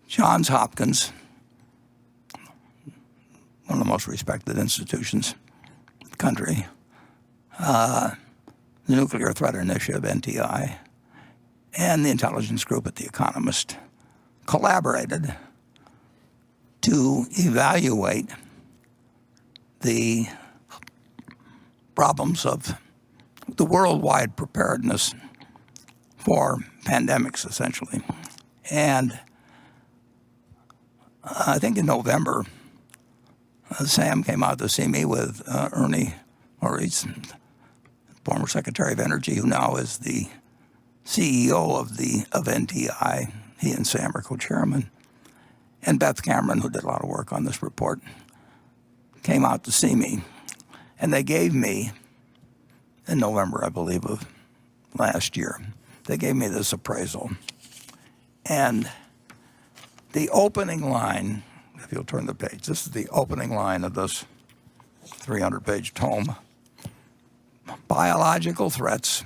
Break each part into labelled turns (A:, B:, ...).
A: Johns Hopkins, one of the most respected institutions in the country, the Nuclear Threat Initiative, NTI, and the intelligence group at The Economist collaborated to evaluate the problems of the worldwide preparedness for pandemics, essentially. And I think in November, Sam came out to see me with Ernie Maurice, former Secretary of Energy, who now is the CEO of NTI. He and Sam are co-chairman. And Beth Cameron, who did a lot of work on this report, came out to see me. And they gave me, in November, I believe, of last year, they gave me this appraisal. And the opening line, if you'll turn the page, this is the opening line of this 300-page tome. Biological threats,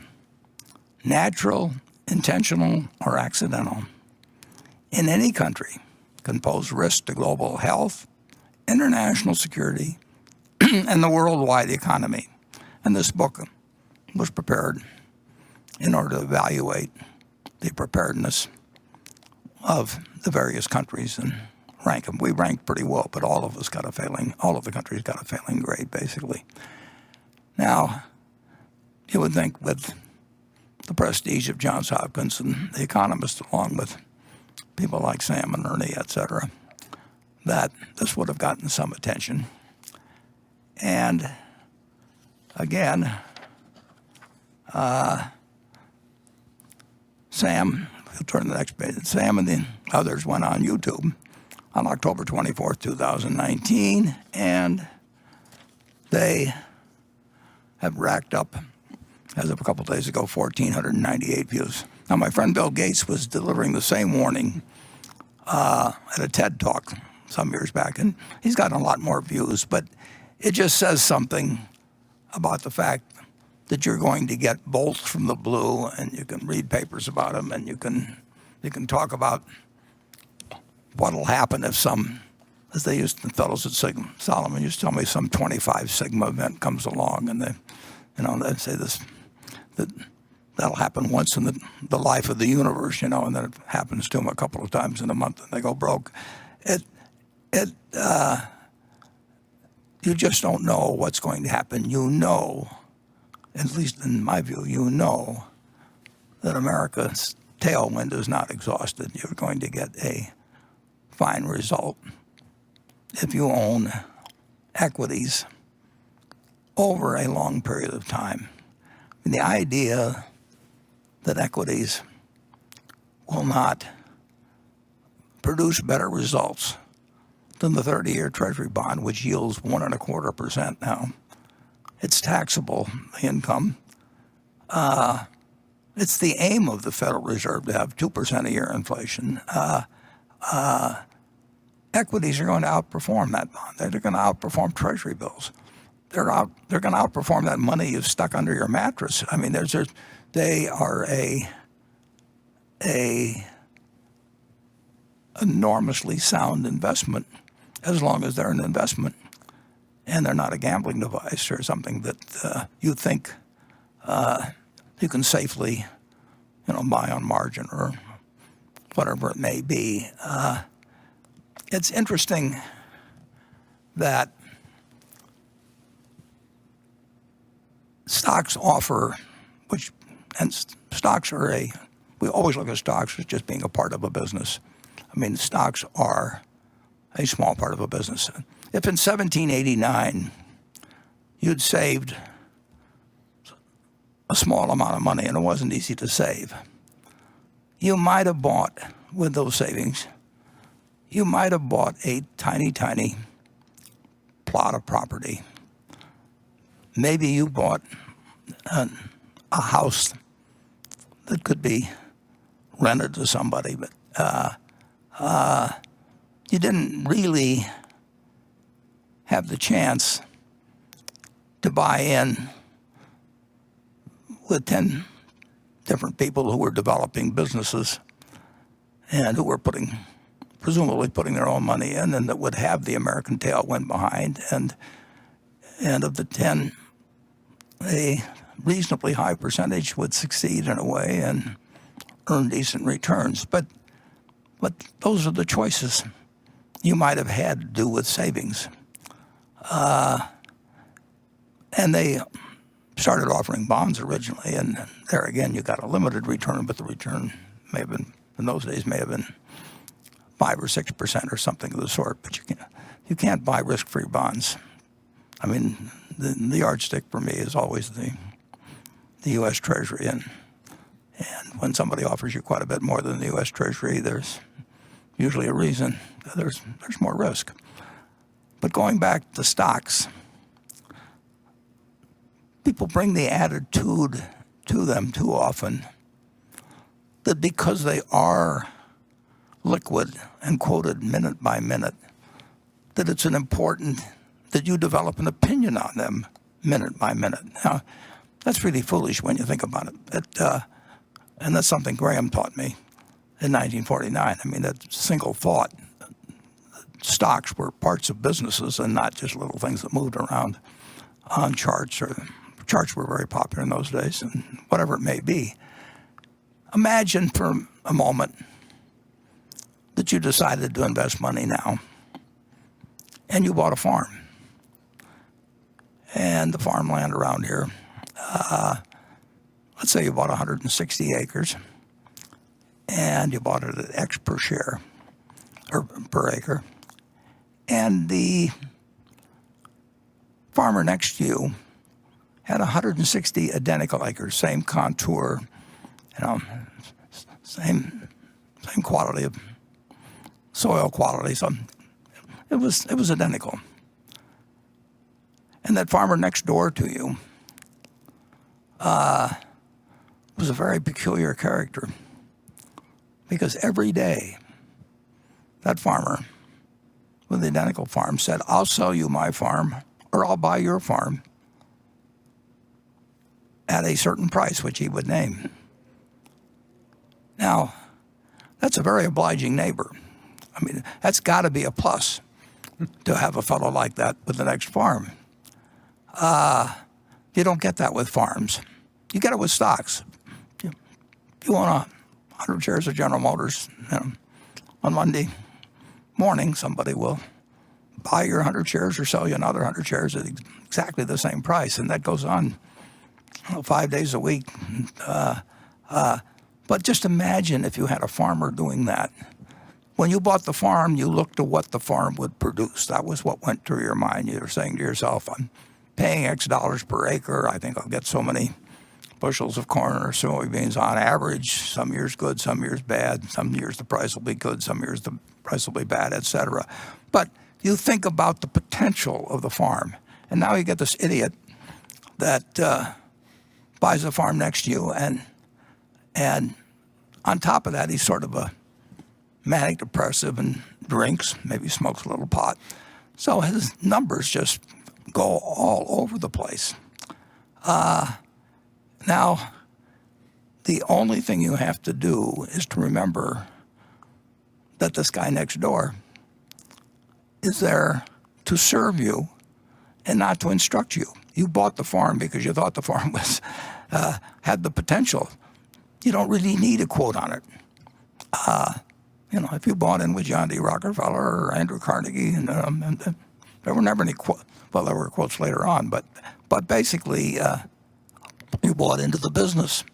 A: natural, intentional, or accidental, in any country can pose risk to global health, international security, and the worldwide economy. And this book was prepared in order to evaluate the preparedness of the various countries and rank them. We ranked pretty well, but all of the countries got a failing grade, basically. Now, you would think with the prestige of Johns Hopkins and The Economist, along with people like Sam and Ernie, et cetera, that this would have gotten some attention. And again, Sam, if you turn to the next page, Sam and the others went on YouTube on October 24th, 2019, and they have racked up, as of a couple of days ago, 1,498 views. Now, my friend Bill Gates was delivering the same warning at a TED Talk some years back, and he's gotten a lot more views, but it just says something about the fact that you're going to get bolts from the blue, and you can read papers about them, and you can talk about what'll happen if some, as they used, the fellows at Sigma, Solomon used to tell me, some 25 Sigma event comes along, and they say that'll happen once in the life of the universe, and then it happens to them a couple of times in a month, and they go broke. You just don't know what's going to happen. At least in my view, that America's tailwind is not exhausted. You're going to get a fine result if you own equities over a long period of time. And the idea that equities will not produce better results than the 30-year Treasury bond, which yields 1.25% now. It's taxable income. It's the aim of the Federal Reserve to have 2% a year inflation. Equities are going to outperform that bond. They're going to outperform Treasury bills. They're going to outperform that money you've stuck under your mattress. I mean, they are a enormously sound investment, as long as they're an investment and they're not a gambling device or something that you think you can safely, buy on margin or whatever it may be. It's interesting that stocks offer, stocks are we always look at stocks as just being a part of a business. I mean, stocks are a small part of a business. If in 1789 you'd saved a small amount of money and it wasn't easy to save, you might have bought, with those savings, you might have bought a tiny, tiny plot of property. Maybe you bought a house that could be rented to somebody, but you didn't really have the chance to buy in with 10 different people who were developing businesses and who were putting presumably putting their own money in, and that would have the American tailwind behind. And of the 10, a reasonably high percentage would succeed in a way and earn decent returns. But those are the choices you might have had to do with savings. And they started offering bonds originally, and there again you got a limited return, but the return may have been, in those days, may have been 5 or 6% or something of the sort. But you can't buy risk-free bonds. I mean, the yardstick for me is always the U.S. Treasury, and when somebody offers you quite a bit more than the U.S. Treasury, there's usually a reason. There's more risk. But going back to stocks, people bring the attitude to them too often that because they are liquid and quoted minute by minute, that it's important that you develop an opinion on them minute by minute. Now, that's really foolish when you think about it. And that's something Graham taught me in 1949. I mean, that single thought. Stocks were parts of businesses and not just little things that moved around on charts. Or charts were very popular in those days, and whatever it may be. Imagine for a moment that you decided to invest money now, and you bought a farm. And the farmland around here, let's say you bought 160 acres, and you bought it at X per share, or per acre. And the farmer next to you had 160 identical acres, same contour, same quality of soil quality. So it was identical. And that farmer next door to you was a very peculiar character, because every day that farmer with the identical farm said, "I'll sell you my farm, or I'll buy your farm at a certain price," which he would name. Now, that's a very obliging neighbor. I mean, that's got to be a plus to have a fellow like that with the next farm. You don't get that with farms. You get it with stocks. If you own 100 shares of General Motors, on Monday morning, somebody will buy your 100 shares or sell you another 100 shares at exactly the same price, and that goes on 5 days a week. But just imagine if you had a farmer doing that. When you bought the farm, you looked to what the farm would produce. That was what went through your mind. You were saying to yourself, "I'm paying X dollars per acre. I think I'll get so many bushels of corn or soybeans on average. Some years good, some years bad. Some years the price will be good, some years the price will be bad, etc." But you think about the potential of the farm. And now you get this idiot that buys a farm next to you, and on top of that, he's sort of a manic depressive and drinks, maybe smokes a little pot. So his numbers just go all over the place. Now, the only thing you have to do is to remember that this guy next door is there to serve you and not to instruct you. You bought the farm because you thought the farm was had the potential. You don't really need a quote on it. If you bought in with John D. Rockefeller or Andrew Carnegie, and there were never any quotes. Well, there were quotes later on, but basically you bought into the business,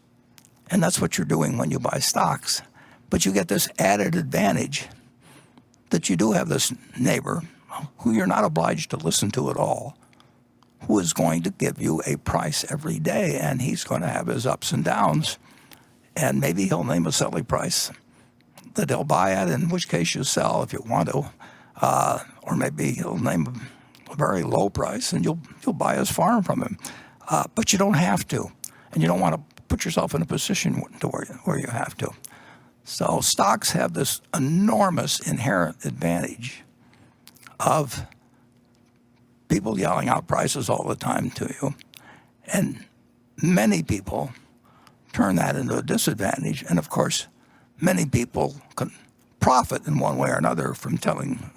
A: and that's what you're doing when you buy stocks. But you get this added advantage that you do have this neighbor who you're not obliged to listen to at all, who is going to give you a price every day, and he's going to have his ups and downs, and maybe he'll name a silly price that he'll buy at, in which case you sell if you want to, or maybe he'll name a very low price and you'll buy his farm from him. But you don't have to, and you don't want to put yourself in a position to where you have to. So stocks have this enormous inherent advantage of people yelling out prices all the time to you. And many people turn that into a disadvantage. And of course, many people profit in one way or another from telling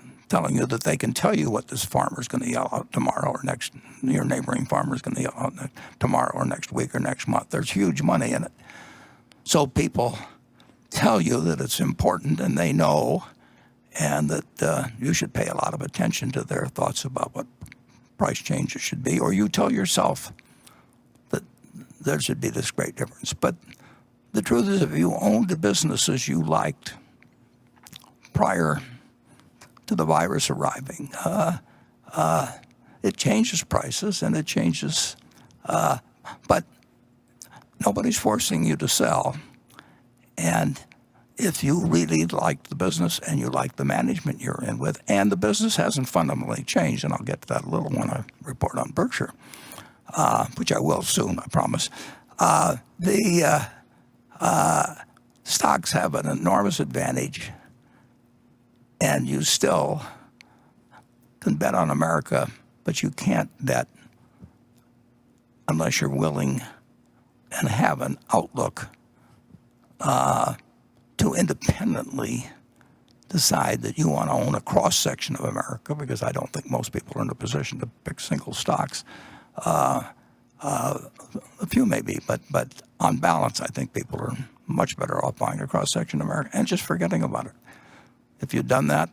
A: you that they can tell you what this farmer's going to yell out tomorrow or next, your neighboring farmer's going to yell out tomorrow or next week or next month. There's huge money in it. So people tell you that it's important and they know, and that you should pay a lot of attention to their thoughts about what price changes should be, or you tell yourself that there should be this great difference. But the truth is, if you owned the businesses you liked prior to the virus arriving, it changes prices and it changes, but nobody's forcing you to sell. And if you really like the business and you like the management you're in with, and the business hasn't fundamentally changed, and I'll get to that a little when I report on Berkshire, which I will soon, I promise. The stocks have an enormous advantage, and you still can bet on America, but you can't bet unless you're willing and have an outlook to independently decide that you want to own a cross-section of America, because I don't think most people are in a position to pick single stocks. A few maybe, but on balance, I think people are much better off buying a cross-section of America and just forgetting about it. If you'd done that,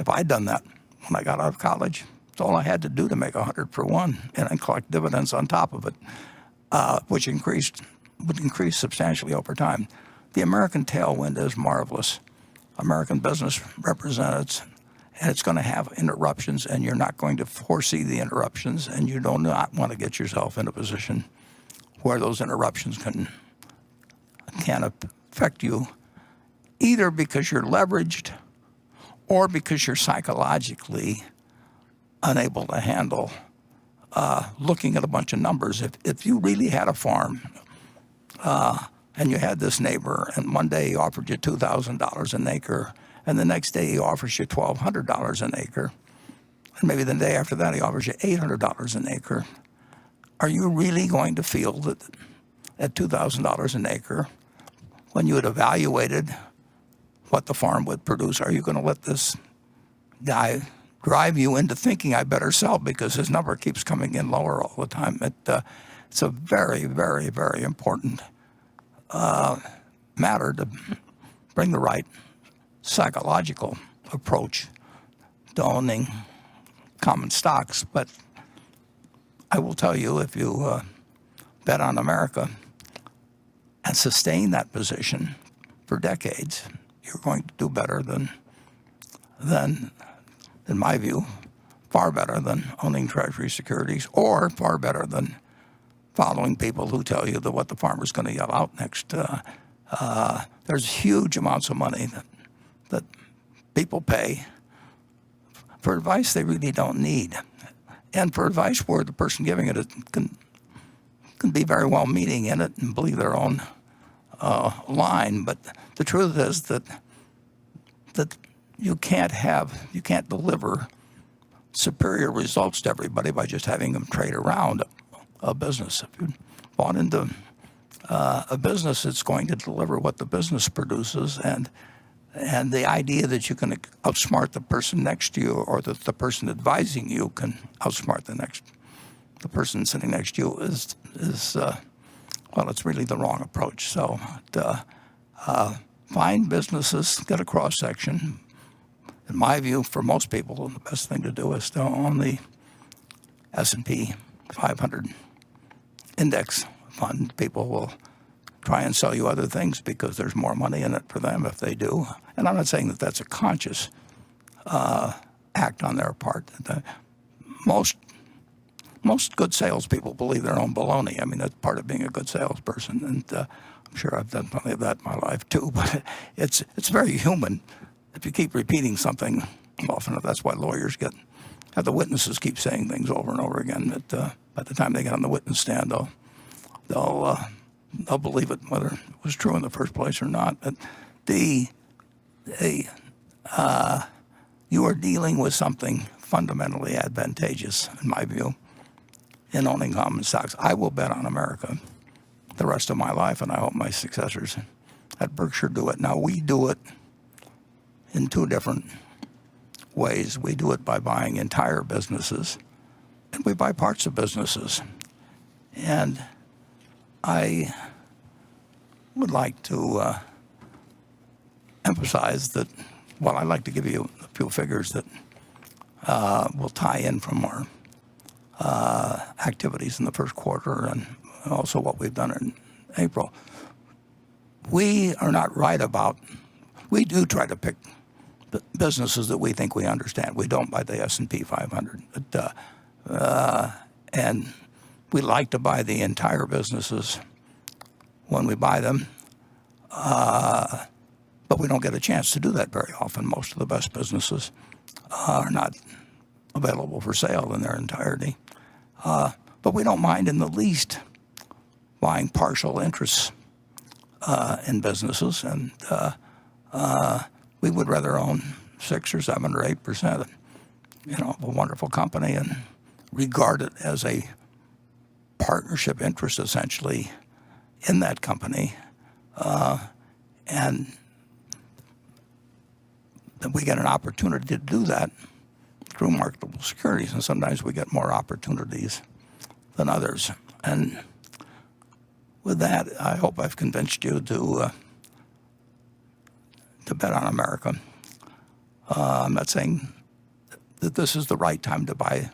A: if I'd done that when I got out of college, it's all I had to do to make 100 for one and then collect dividends on top of it, which would increase substantially over time. The American tailwind is marvelous. American business represents, and it's going to have interruptions, and you're not going to foresee the interruptions, and you do not want to get yourself in a position where those interruptions can affect you, either because you're leveraged or because you're psychologically unable to handle looking at a bunch of numbers. If you really had a farm and you had this neighbor, and one day he offered you $2,000 an acre, and the next day he offers you $1,200 an acre, and maybe the day after that he offers you $800 an acre, are you really going to feel that at $2,000 an acre, when you had evaluated what the farm would produce, are you going to let this guy drive you into thinking I better sell because his number keeps coming in lower all the time? It's a very, very, very important matter to bring the right psychological approach to owning common stocks. But I will tell you, if you bet on America and sustain that position for decades, you're going to do better than, in my view, far better than owning Treasury securities, or far better than following people who tell you that what the farmer's going to yell out next. There's huge amounts of money that people pay for advice they really don't need, and for advice where the person giving it can be very well meaning in it and believe their own line. But the truth is that you can't deliver superior results to everybody by just having them trade around a business. If you bought into a business, it's going to deliver what the business produces, and the idea that you can outsmart the person next to you, or that the person advising you can outsmart the person sitting next to you is well, it's really the wrong approach. So find businesses, get a cross section. In my view, for most people, the best thing to do is to own the S&P 500 index fund. People will try and sell you other things because there's more money in it for them if they do. And I'm not saying that that's a conscious act on their part. Most good salespeople believe their own baloney. I mean, that's part of being a good salesperson, and I'm sure I've done plenty of that in my life too. But it's very human. If you keep repeating something often, that's why lawyers have the witnesses keep saying things over and over again. That by the time they get on the witness stand, they'll believe it, whether it was true in the first place or not. But you are dealing with something fundamentally advantageous, in my view, in owning common stocks. I will bet on America the rest of my life, and I hope my successors at Berkshire do it. Now, we do it in two different ways. We do it by buying entire businesses, and we buy parts of businesses. And I would like to emphasize that, well, I'd like to give you a few figures that will tie in from our activities in the first quarter and also what we've done in April. We are not right about, we do try to pick businesses that we think we understand. We don't buy the S&P 500. And we like to buy the entire businesses when we buy them, but we don't get a chance to do that very often. Most of the best businesses are not available for sale in their entirety. But we don't mind in the least buying partial interests in businesses, and we would rather own 6 or 7 or 8% of a wonderful company and regard it as a partnership interest essentially in that company, and that we get an opportunity to do that through marketable securities, and sometimes we get more opportunities than others. And with that, I hope I've convinced you to bet on America. I'm not saying that this is the right time to buy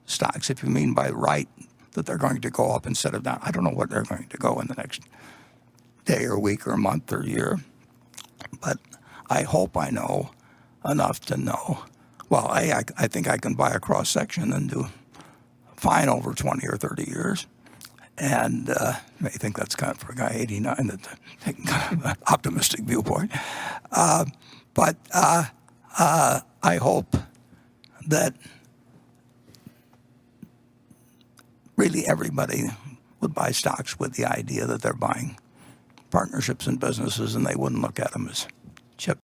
A: stocks. If you mean by right that they're going to go up instead of down, I don't know what they're going to go in the next day or week or month or year. But I hope I know enough to know, well, I think I can buy a cross-section and do fine over 20 or 30 years. And you may think that's kind of for a guy 89, that's taking kind of an optimistic viewpoint. But I hope that really everybody would buy stocks with the idea that they're buying partnerships in businesses, and they wouldn't look at them as